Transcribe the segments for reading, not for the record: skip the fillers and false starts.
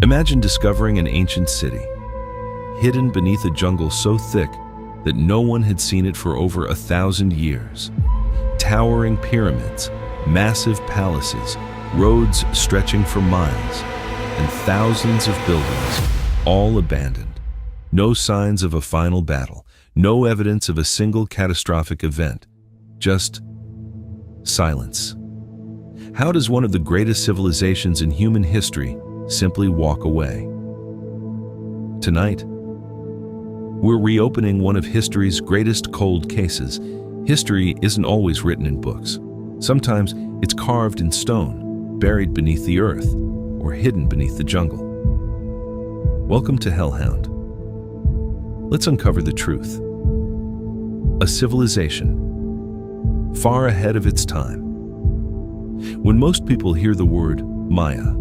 Imagine discovering an ancient city, hidden beneath a jungle so thick that no one had seen it for over 1,000 years. Towering pyramids, massive palaces, roads stretching for miles, and thousands of buildings, all abandoned. No signs of a final battle, no evidence of a single catastrophic event, just silence. How does one of the greatest civilizations in human history simply walk away? Tonight, we're reopening one of history's greatest cold cases. History isn't always written in books. Sometimes it's carved in stone, buried beneath the earth, or hidden beneath the jungle. Welcome to Hellhound. Let's uncover the truth. A civilization far ahead of its time. When most people hear the word Maya,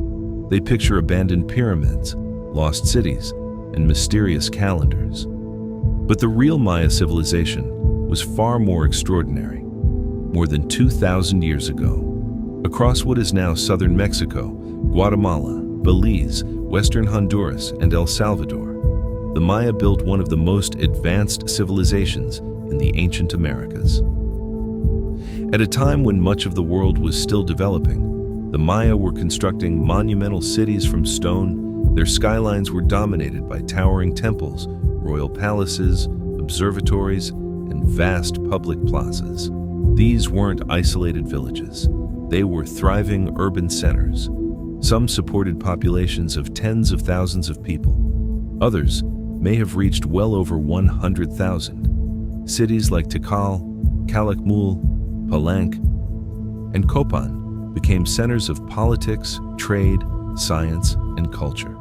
they picture abandoned pyramids, lost cities, and mysterious calendars. But the real Maya civilization was far more extraordinary. More than 2,000 years ago, across what is now southern Mexico, Guatemala, Belize, western Honduras, and El Salvador, the Maya built one of the most advanced civilizations in the ancient Americas. At a time when much of the world was still developing, the Maya were constructing monumental cities from stone. Their skylines were dominated by towering temples, royal palaces, observatories, and vast public plazas. These weren't isolated villages. They were thriving urban centers. Some supported populations of tens of thousands of people. Others may have reached well over 100,000. Cities like Tikal, Calakmul, Palenque, and Copán became centers of politics, trade, science, and culture.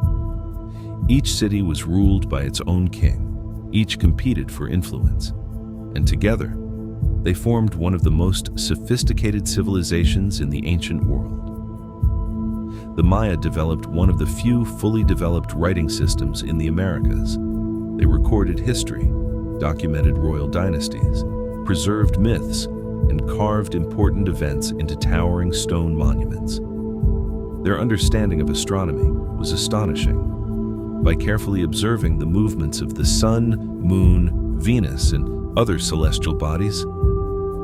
Each city was ruled by its own king. Each competed for influence. And together, they formed one of the most sophisticated civilizations in the ancient world. The Maya developed one of the few fully developed writing systems in the Americas. They recorded history, documented royal dynasties, preserved myths, and carved important events into towering stone monuments. Their understanding of astronomy was astonishing. By carefully observing the movements of the sun, moon, Venus, and other celestial bodies,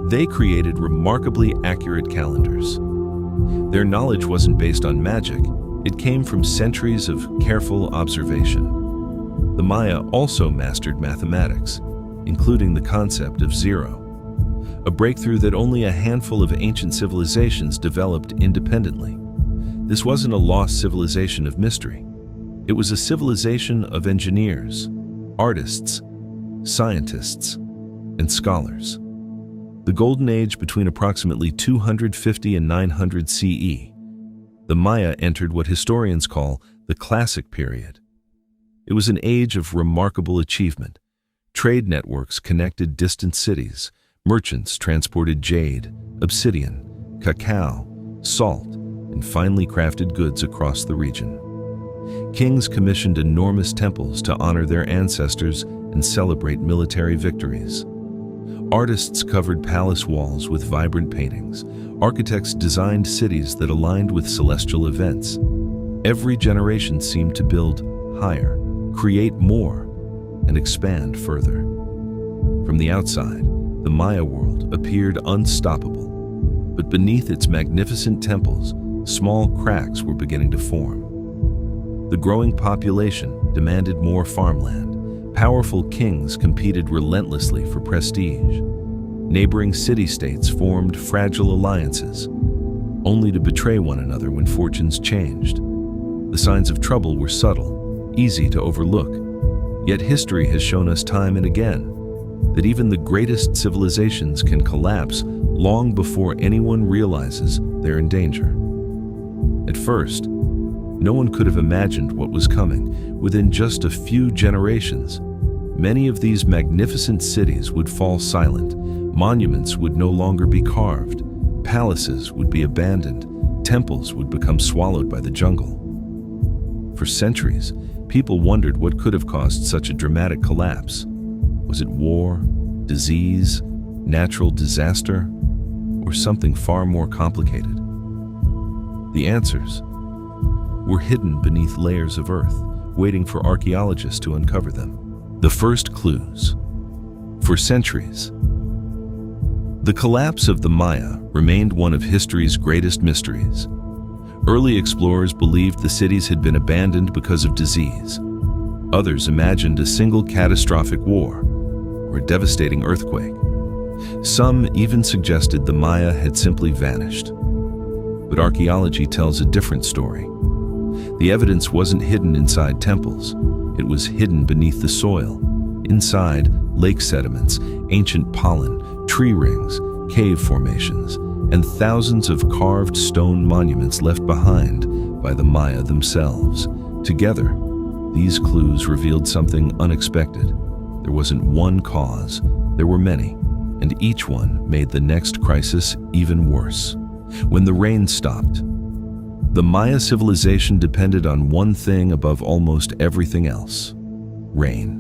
they created remarkably accurate calendars. Their knowledge wasn't based on magic, it came from centuries of careful observation. The Maya also mastered mathematics, including the concept of zero, a breakthrough that only a handful of ancient civilizations developed independently. This wasn't a lost civilization of mystery. It was a civilization of engineers, artists, scientists, and scholars. The Golden Age between approximately 250 and 900 CE, the Maya entered what historians call the Classic period. It was an age of remarkable achievement. Trade networks connected distant cities. Merchants transported jade, obsidian, cacao, salt, and finely crafted goods across the region. Kings commissioned enormous temples to honor their ancestors and celebrate military victories. Artists covered palace walls with vibrant paintings. Architects designed cities that aligned with celestial events. Every generation seemed to build higher, create more, and expand further. From the outside, the Maya world appeared unstoppable, but beneath its magnificent temples, small cracks were beginning to form. The growing population demanded more farmland. Powerful kings competed relentlessly for prestige. Neighboring city-states formed fragile alliances, only to betray one another when fortunes changed. The signs of trouble were subtle, easy to overlook. Yet history has shown us time and again that even the greatest civilizations can collapse long before anyone realizes they're in danger. At first, no one could have imagined what was coming. Within just a few generations, many of these magnificent cities would fall silent. Monuments would no longer be carved. Palaces would be abandoned. Temples would become swallowed by the jungle. For centuries, people wondered what could have caused such a dramatic collapse. Was it war, disease, natural disaster, or something far more complicated? The answers were hidden beneath layers of earth, waiting for archaeologists to uncover them. The first clues. For centuries, the collapse of the Maya remained one of history's greatest mysteries. Early explorers believed the cities had been abandoned because of disease. Others imagined a single catastrophic war or a devastating earthquake. Some even suggested the Maya had simply vanished. But archaeology tells a different story. The evidence wasn't hidden inside temples. It was hidden beneath the soil, inside lake sediments, ancient pollen, tree rings, cave formations, and thousands of carved stone monuments left behind by the Maya themselves. Together, these clues revealed something unexpected. There wasn't one cause, there were many, and each one made the next crisis even worse. When the rain stopped, the Maya civilization depended on one thing above almost everything else: rain.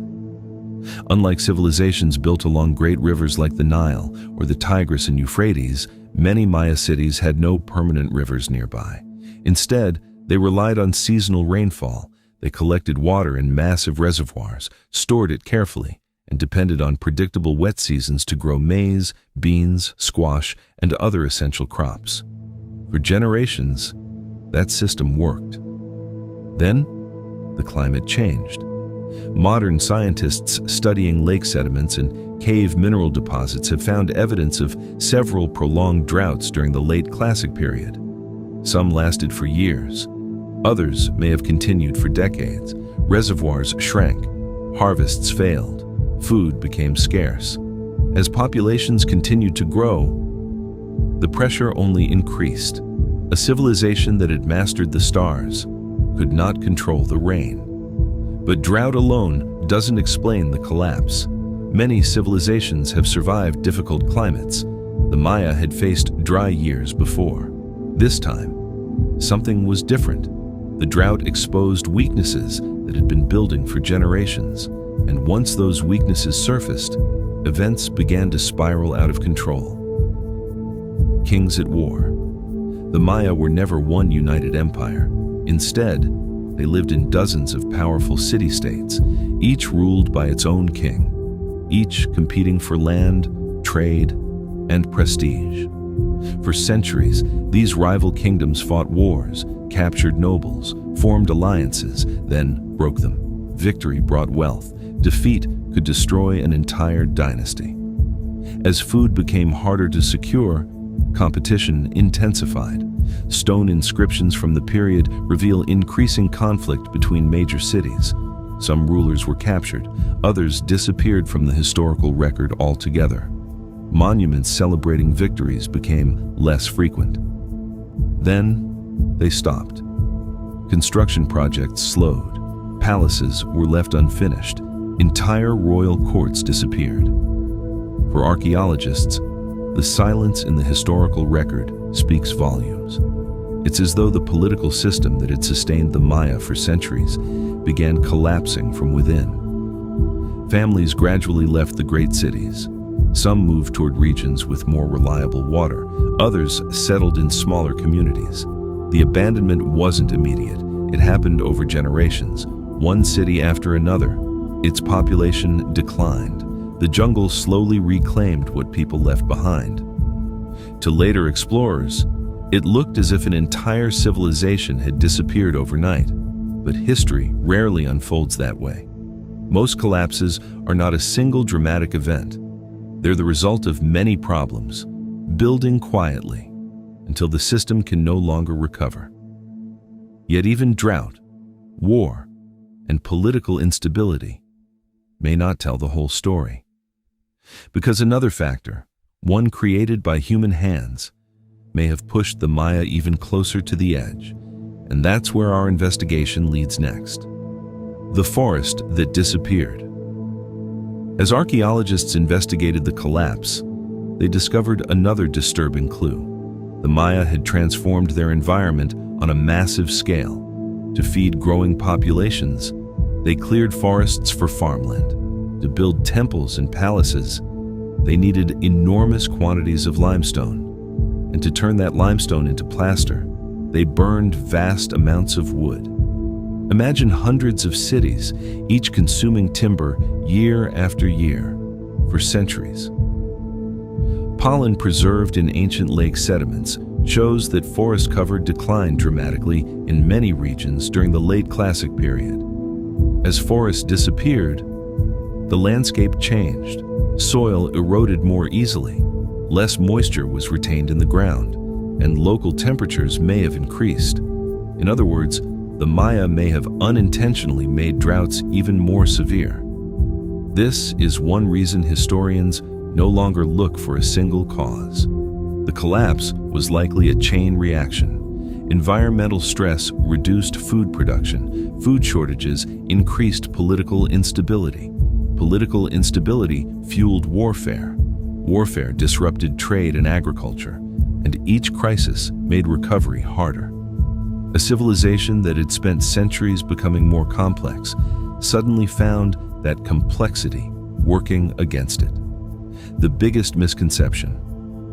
Unlike civilizations built along great rivers like the Nile or the Tigris and Euphrates, many Maya cities had no permanent rivers nearby. Instead, they relied on seasonal rainfall. They collected water in massive reservoirs, stored it carefully, and depended on predictable wet seasons to grow maize, beans, squash, and other essential crops. For generations, that system worked. Then, the climate changed. Modern scientists studying lake sediments and cave mineral deposits have found evidence of several prolonged droughts during the late Classic period. Some lasted for years. Others may have continued for decades. Reservoirs shrank, harvests failed, food became scarce. As populations continued to grow, the pressure only increased. A civilization that had mastered the stars could not control the rain. But drought alone doesn't explain the collapse. Many civilizations have survived difficult climates. The Maya had faced dry years before. This time, something was different. The drought exposed weaknesses that had been building for generations, and once those weaknesses surfaced, events began to spiral out of control. Kings at war. The Maya were never one united empire. Instead, they lived in dozens of powerful city-states, each ruled by its own king, each competing for land, trade, and prestige. For centuries, these rival kingdoms fought wars, captured nobles, formed alliances, then broke them. Victory brought wealth. Defeat could destroy an entire dynasty. As food became harder to secure, competition intensified. Stone inscriptions from the period reveal increasing conflict between major cities. Some rulers were captured, others disappeared from the historical record altogether. Monuments celebrating victories became less frequent. Then, they stopped. Construction projects slowed. Palaces were left unfinished. Entire royal courts disappeared. For archaeologists, the silence in the historical record speaks volumes. It's as though the political system that had sustained the Maya for centuries began collapsing from within. Families gradually left the great cities. Some moved toward regions with more reliable water. Others settled in smaller communities. The abandonment wasn't immediate. It happened over generations, one city after another. Its population declined. The jungle slowly reclaimed what people left behind. To later explorers, it looked as if an entire civilization had disappeared overnight. But history rarely unfolds that way. Most collapses are not a single dramatic event. They're the result of many problems, building quietly until the system can no longer recover. Yet even drought, war, and political instability may not tell the whole story. Because another factor, one created by human hands, may have pushed the Maya even closer to the edge, and that's where our investigation leads next. The forest that disappeared. As archaeologists investigated the collapse, they discovered another disturbing clue. The Maya had transformed their environment on a massive scale. To feed growing populations, they cleared forests for farmland. To build temples and palaces, they needed enormous quantities of limestone. And to turn that limestone into plaster, they burned vast amounts of wood. Imagine hundreds of cities, each consuming timber year after year, for centuries. Pollen preserved in ancient lake sediments shows that forest cover declined dramatically in many regions during the late Classic period. As forests disappeared, the landscape changed. Soil eroded more easily, less moisture was retained in the ground, and local temperatures may have increased. In other words, the Maya may have unintentionally made droughts even more severe. This is one reason historians no longer look for a single cause. The collapse was likely a chain reaction. Environmental stress reduced food production. Food shortages increased political instability. Political instability fueled warfare. Warfare disrupted trade and agriculture, and each crisis made recovery harder. A civilization that had spent centuries becoming more complex suddenly found that complexity working against it. The biggest misconception.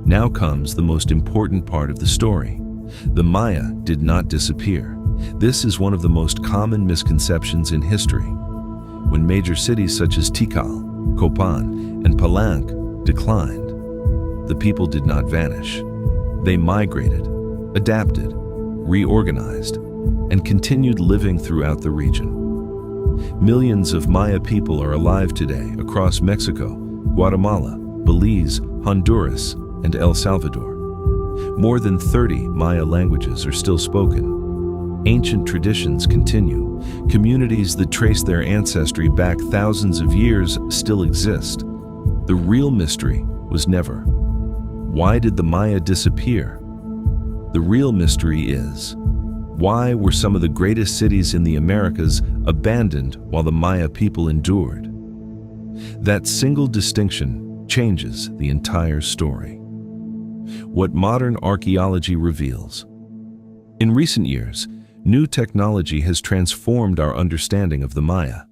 Now comes the most important part of the story. The Maya did not disappear. This is one of the most common misconceptions in history. When major cities such as Tikal, Copán, and Palenque declined, the people did not vanish. They migrated, adapted, reorganized, and continued living throughout the region. Millions of Maya people are alive today across Mexico, Guatemala, Belize, Honduras, and El Salvador. More than 30 Maya languages are still spoken. Ancient traditions continue. Communities that trace their ancestry back thousands of years still exist. The real mystery was never, why did the Maya disappear? The real mystery is, why were some of the greatest cities in the Americas abandoned while the Maya people endured? That single distinction changes the entire story. What modern archaeology reveals. In recent years, new technology has transformed our understanding of the Maya.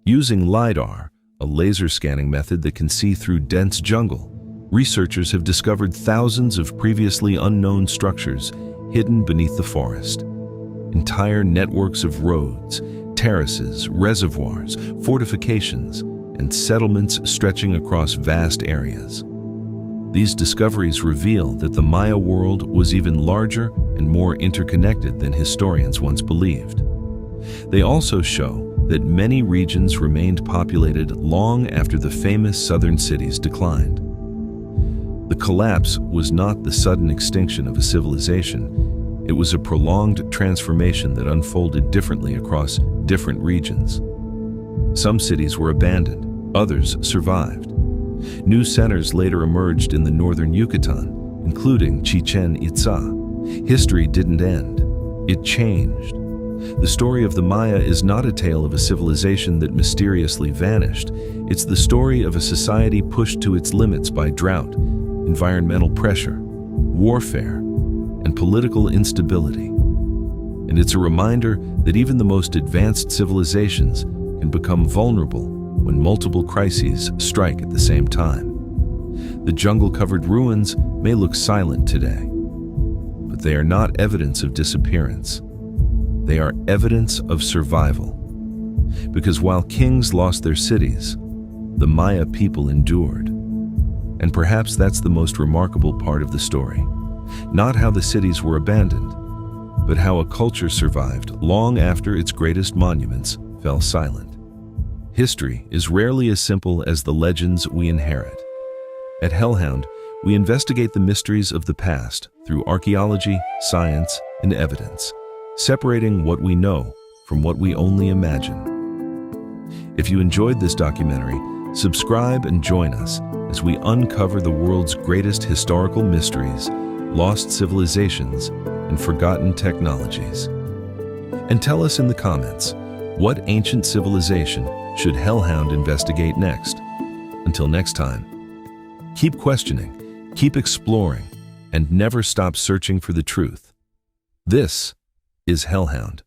Using LiDAR, a laser scanning method that can see through dense jungle, researchers have discovered thousands of previously unknown structures hidden beneath the forest. Entire networks of roads, terraces, reservoirs, fortifications, and settlements stretching across vast areas. These discoveries reveal that the Maya world was even larger and more interconnected than historians once believed. They also show that many regions remained populated long after the famous southern cities declined. The collapse was not the sudden extinction of a civilization. It was a prolonged transformation that unfolded differently across different regions. Some cities were abandoned, others survived. New centers later emerged in the northern Yucatan, including Chichen Itza. History didn't end, it changed. The story of the Maya is not a tale of a civilization that mysteriously vanished. It's the story of a society pushed to its limits by drought, environmental pressure, warfare, and political instability. And it's a reminder that even the most advanced civilizations can become vulnerable when multiple crises strike at the same time. The jungle-covered ruins may look silent today, but they are not evidence of disappearance. They are evidence of survival. Because while kings lost their cities, the Maya people endured. And perhaps that's the most remarkable part of the story. Not how the cities were abandoned, but how a culture survived long after its greatest monuments fell silent. History is rarely as simple as the legends we inherit. At Hellhound, we investigate the mysteries of the past through archaeology, science, and evidence, separating what we know from what we only imagine. If you enjoyed this documentary, subscribe and join us as we uncover the world's greatest historical mysteries, lost civilizations, and forgotten technologies. And tell us in the comments, what ancient civilization should Hellhound investigate next? Until next time, keep questioning, keep exploring, and never stop searching for the truth. This is Hellhound.